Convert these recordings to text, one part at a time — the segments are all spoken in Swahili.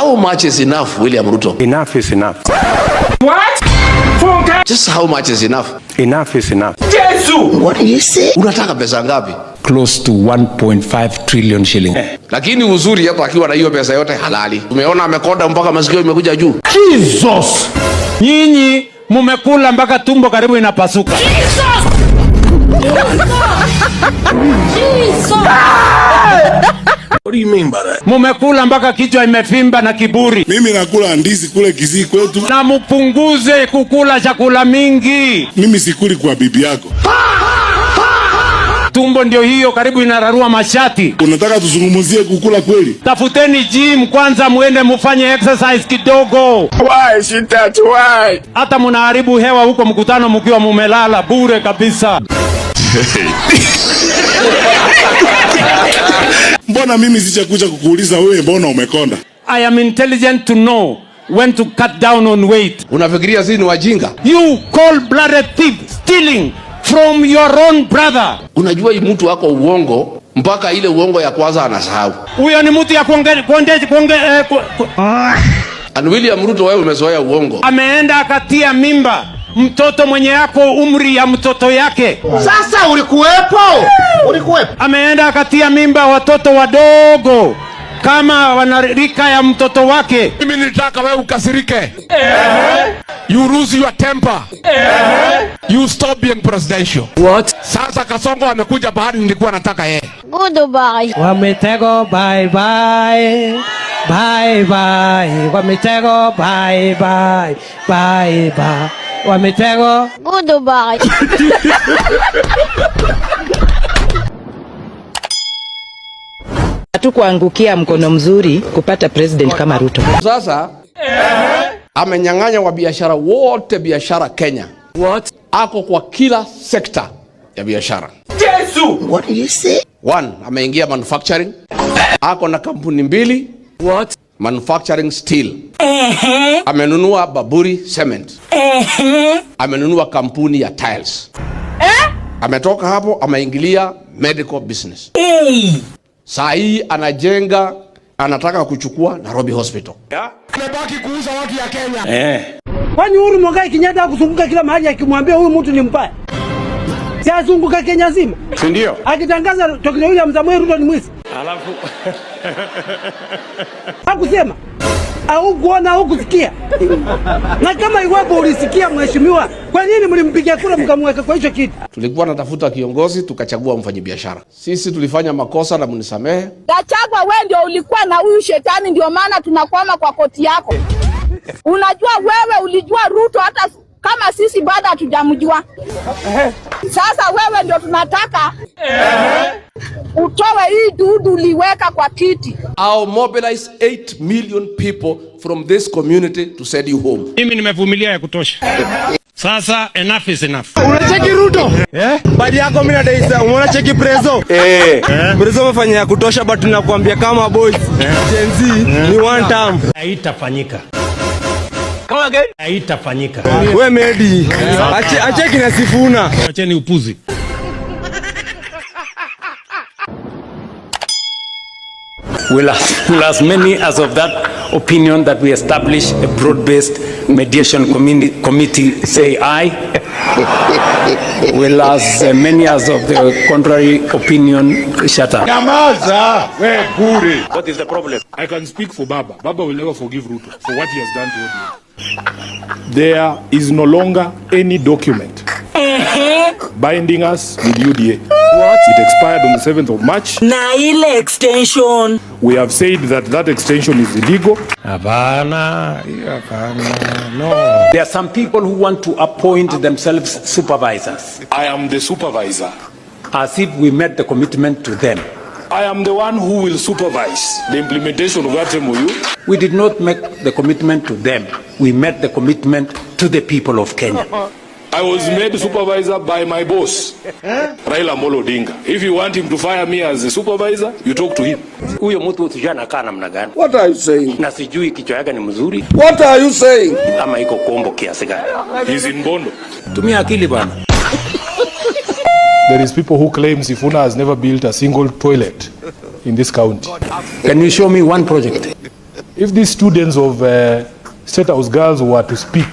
How much is enough, William Ruto? Enough is enough. What? Just how much is enough? Enough is enough. Jesus! What did you say? Unataka pesa ngapi? Close to 1.5 trillion shilling. Lakini uzuri hapa akiwa na hiyo pesa yote halali. Tumeona amekonda mpaka masikio imekuja juu. Jesus! Nyinyi mumekula mpaka tumbo karibu inapasuka. Jesus! What do you mean by that? Mumekula mpaka kichwa imefimba na kiburi. Mimi nakula ndizi kule Kisii kwetu. Na mupunguze kukula chakula mingi. Mimi sikuli kwa bibi yako. Tumbo ndio hiyo karibu inararua mashati. Unataka tuzungumzie kukula kweli? Tafuteni gym kwanza muende mufanye exercise kidogo. Why should that? Why? Hata mnaharibu hewa huko mkutano mkiwa mumelala bure kabisa. Mbona mimi sijakuja kukuuliza wewe mbona umekonda? I am intelligent to know when to cut down on weight. Unafikiria sisi ni wajinga? You cold-blooded thief stealing from your own brother. Unajua hii mtu wako uongo mpaka ile uongo ya kwanza anasahau. Huyo ni mtu ya kuonge. And William Ruto wewe umezoea uongo. Ameenda akatia mimba mtoto mwenye yako umri ya mtoto yake. Sasa ulikuwepo? Ulikuwepo? Ameenda akatia mimba watoto wadogo kama wanarika ya mtoto wake. Mimi nitaka wewe ukasirike. You lose your temper. You stop being presidential. What? Sasa Kasongo amekuja bahari nilikuwa nataka yeye. Goodbye. Wamitego bye bye. Bye bye. Wamitego bye bye. Bye bye. Wamitego. Goodbye. Hatukuangukia mkono mzuri kupata president kama Ruto. Sasa amenyang'anya wa biashara wote biashara Kenya. What? Ako kwa kila sekta ya biashara. Jesus! What did you say? One, ameingia manufacturing. Ako na kampuni mbili. What? Manufacturing steel. Amenunua Baburi cement. Amenunua kampuni ya tiles. Ametoka hapo ameingilia medical business. Saa hii anajenga, anataka kuchukua Nairobi Hospital. Amebaki kuuza watu ya Kenya. Kwani Uhuru Muigai Kenyatta kuzunguka kila mahali akimwambia huyu mtu ni mbaya? Si azunguka Kenya nzima? Si ndio? Akitangaza Dr. William Samoei Ruto ni mwizi. Alafu hakusema au kuona au kusikia. Na kama iwapo ulisikia mheshimiwa, kwa nini mlimpigia kura mkamweka kwa hicho kitu? Tulikuwa natafuta kiongozi tukachagua mfanyabiashara. Sisi tulifanya makosa na mnisamehe. Gachagua wewe ndio ulikuwa na huyu shetani, ndio maana tunakwama kwa koti yako. Unajua wewe ulijua Ruto hata kama sisi bado hatujamjua. Sasa wewe ndio tunataka utowe hii dudu liweka kwa kiti. I'll mobilize 8 million people from this community to send you home. Mimi nimevumilia ya kutosha. Sasa enough is enough. Unacheki Ruto? Badi yako mimi na Daisa, umeona cheki Prezo? Prezo amefanya ya kutosha but tunakuambia kama boys. Gen Z ni one time. Haitafanyika. Kama gani? Haitafanyika. Wewe Medi. Acheki na Sifuna. Acheni upuzi. we'll as many as of that opinion that we establish a broad-based mediation committee say aye. We'll as many as of the contrary opinion shut up. Nyamaza, we bure. What is the problem? I can speak for Baba. Baba will never forgive Ruto for what he has done to ODM. There is no longer any document binding us with UDA. What? It expired on the 7th of March. Na ile extension. We have said that that extension is illegal. Hapana, no. There are some people who want to appoint themselves supervisors, I am the supervisor. as if we made the commitment to them. I am the one who will supervise the implementation of that MOU. We did not make the commitment to them. We made the commitment to the people of Kenya. I was made supervisor by my boss, Raila Amolo Odinga. If you want him to fire me as a supervisor, you talk to him. Huyo mtu sijui anakaa namna gani. What are you saying? Na sijui kichwa yake ni mzuri What are you saying? ama iko kombo kiasi gani. He's in Bondo. Tumia akili bana. There is people who claim Sifuna has never built a single toilet in this county. Can you show me one project? If these students of State House girls were to speak,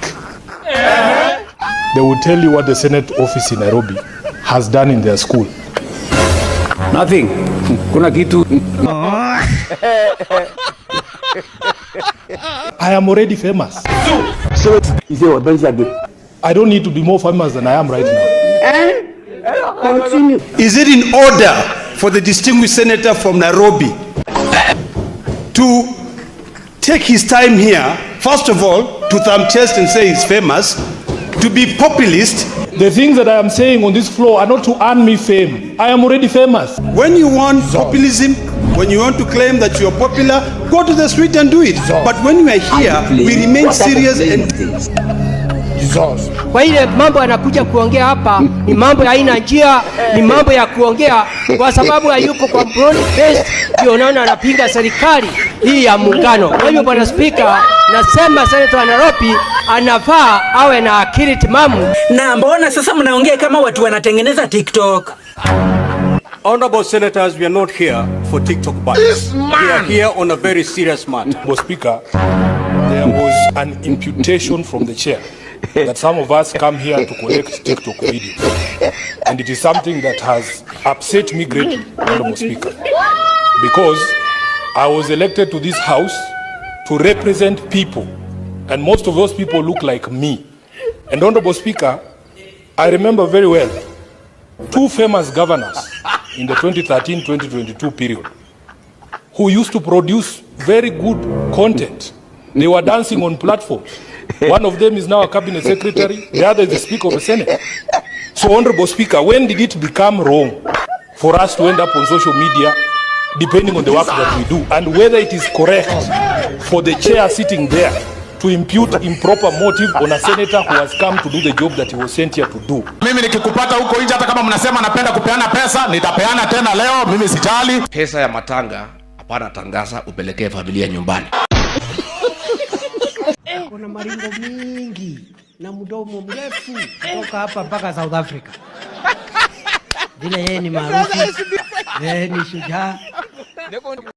they will tell you what the Senate office in Nairobi has done in their school. Nothing. Kuna kitu. I am already famous. So I don't need to be more famous than I am right now. Continue. Is it in order for the distinguished senator from Nairobi to take his time here, first of all, to thumb chest and say he's famous, to be populist? The things that I am saying on this floor are not to earn me fame. I am already famous. When you want populism, when you want to claim that you are popular, go to the street and do it. But when you are here, we remain serious and... Kwa ile mambo anakuja kuongea hapa ni mambo ya aina njia, ni mambo ya kuongea kwa sababu hayuko kwa broad based, ndio unaona anapinga serikali hii ya muungano. Kwa hivyo Bwana Spika, nasema Senator wa Nairobi anafaa awe na akili timamu. Na mbona sasa mnaongea kama watu wanatengeneza TikTok? Honorable senators, we are not here for TikTok bites. We are here on a very serious matter. Mr. Speaker, there was an imputation from the chair that some of us come here to collect TikTok videos. And it is something that has upset me greatly, Honorable Speaker, because I was elected to this house to represent people, and most of those people look like me. And Honorable Speaker, I remember very well two famous governors in the 2013-2022 period who used to produce very good content. They were dancing on platforms. One of them is now a cabinet secretary, the other is the Speaker of the Senate. So, Honorable Speaker, when did it become wrong for us to end up on social media, depending on the work that we do, and whether it is correct for the chair sitting there to impute improper motive on a senator who has come to do the job that he was sent here to do? Mimi nikikupata huko nje, hata kama mnasema napenda kupeana pesa, nitapeana tena leo, mimi sijali. Pesa ya matanga hapana, tangaza upelekee familia nyumbani. Kuna maringo mingi na mdomo mrefu kutoka hapa mpaka South Africa. Vile yeye ni maarufu, yeye ni shujaa.